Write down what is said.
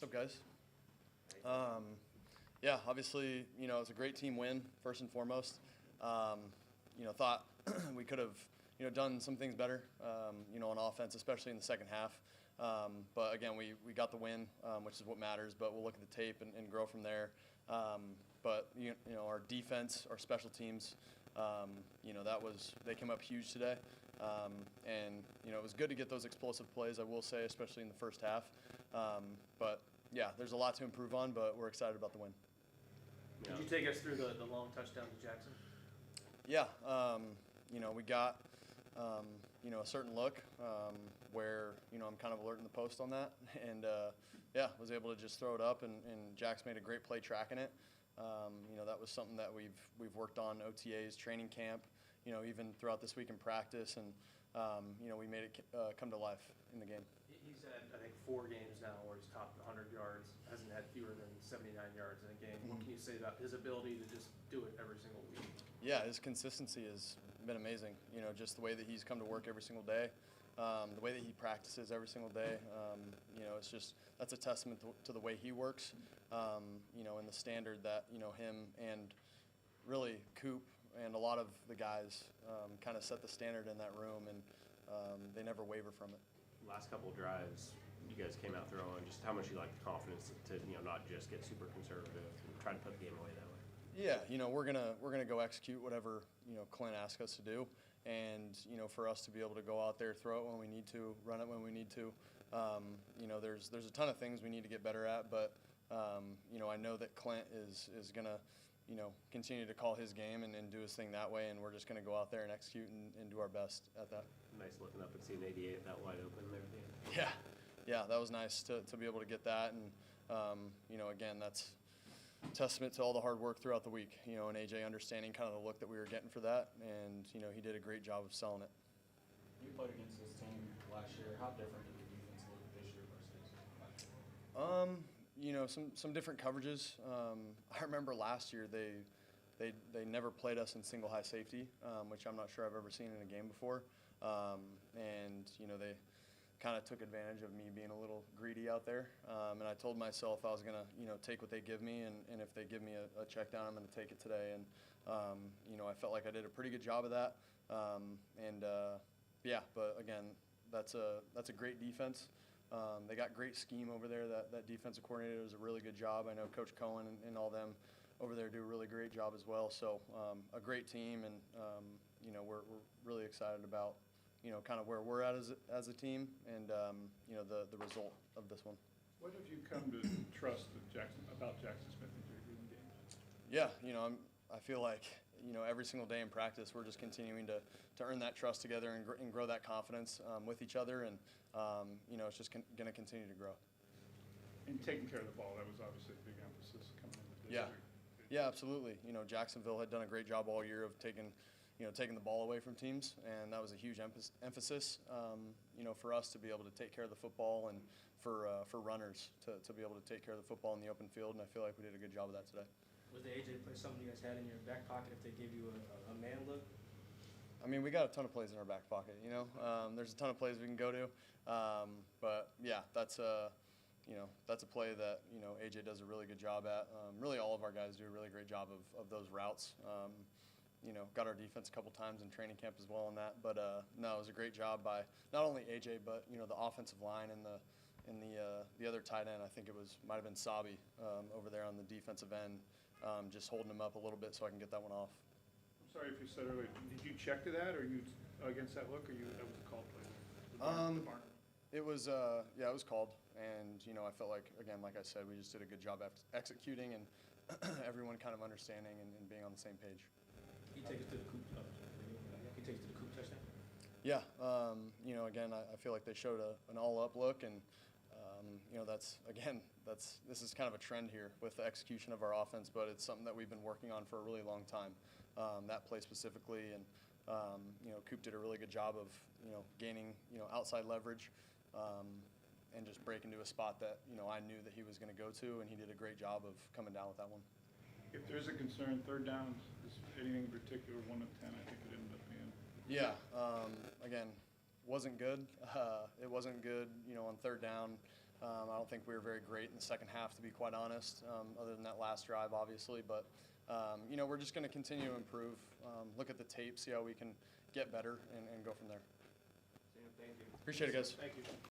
What's up, guys? Yeah, obviously, it's a great team win, first and foremost. Thought we could have, done some things better, on offense, especially in the second half. But again, we got the win, which is what matters, but we'll look at the tape and grow from there. But our defense, our special teams, they came up huge today. And it was good to get those explosive plays, I will say, especially in the first half. But yeah, there's a lot to improve on, but we're excited about the win. Could you take us through the long touchdown to Jackson? Yeah, we got, a certain look where, I'm kind of alerting the post on that. And, was able to just throw it up, and Jax made a great play tracking it. That was something that we've worked on OTAs, training camp, even throughout this week in practice. And, we made it come to life in the game. He's had, I think, 4 games now where he's topped 100 yards, hasn't had fewer than 79 yards in a game. Mm-hmm. What can you say about his ability to just do it every single week? Yeah, his consistency has been amazing. Just the way that he's come to work every single day, the way that he practices every single day. That's a testament to the way he works, and the standard that, him and really Coop and a lot of the guys kind of set the standard in that room, and they never waver from it. Last couple of drives, you guys came out throwing. Just how much you like the confidence to not just get super conservative and try to put the game away that way. Yeah, we're gonna go execute whatever Clint asks us to do, and for us to be able to go out there, throw it when we need to, run it when we need to. There's a ton of things we need to get better at, but I know that Clint is gonna continue to call his game and do his thing that way, and we're just going to go out there and execute and do our best at that. Nice looking up and seeing 88 that wide open there at the end. Yeah, that was nice to be able to get that, and again, that's testament to all the hard work throughout the week, and AJ understanding kind of the look that we were getting for that, and he did a great job of selling it. You played against this team last year. How different did the defense look this year versus last year? Some different coverages. I remember last year they never played us in single high safety, which I'm not sure I've ever seen in a game before. And they kind of took advantage of me being a little greedy out there. And I told myself I was going to take what they give me, and if they give me a check down, I'm going to take it today. And I felt like I did a pretty good job of that. But again, that's a great defense. They got great scheme over there. That defensive coordinator does a really good job. I know Coach Cohen and all them over there do a really great job as well. So a great team, and we're really excited about kind of where we're at as a team, and the result of this one. What have you come to trust about Jaxon Smith-Njigba in games? Yeah, I feel like every single day in practice we're just continuing to earn that trust together and grow that confidence with each other, and it's just going to continue to grow. And taking care of the ball, that was obviously a big emphasis coming into this. Yeah, absolutely. Jacksonville had done a great job all year of taking the ball away from teams, and that was a huge emphasis for us to be able to take care of the football, and for runners to be able to take care of the football in the open field, and I feel like we did a good job of that today. Was the AJ play something you guys had in your back pocket if they gave you a man look? I mean, we got a ton of plays in our back pocket. There's a ton of plays we can go to, but yeah, that's a play that AJ does a really good job at. Really, all of our guys do a really great job of those routes. Got our defense a couple times in training camp as well on that. But no, it was a great job by not only AJ, but the offensive line and the other tight end. I think might have been Sabi over there on the defensive end, just holding him up a little bit so I can get that one off. I'm sorry if you said earlier, did you check to that, or you against that look, or that was a called play? It was called, and I felt like, again, like I said, we just did a good job executing, and everyone kind of understanding and being on the same page. He takes it to the Coop touchdown? Yeah, again, I feel like they showed an all-up look, and this is kind of a trend here with the execution of our offense, but it's something that we've been working on for a really long time. That play specifically, and Coop did a really good job of gaining outside leverage, and just breaking to a spot that I knew that he was going to go to, and he did a great job of coming down with that one. If there's a concern, third down, is anything in particular 1 of 10? I think it ended up being. Yeah, again, wasn't good. It wasn't good, on third down. I don't think we were very great in the second half, to be quite honest, other than that last drive, obviously. But, we're just going to continue to improve, look at the tape, see how we can get better, and go from there. Sam, thank you. Appreciate it, guys. Thank you.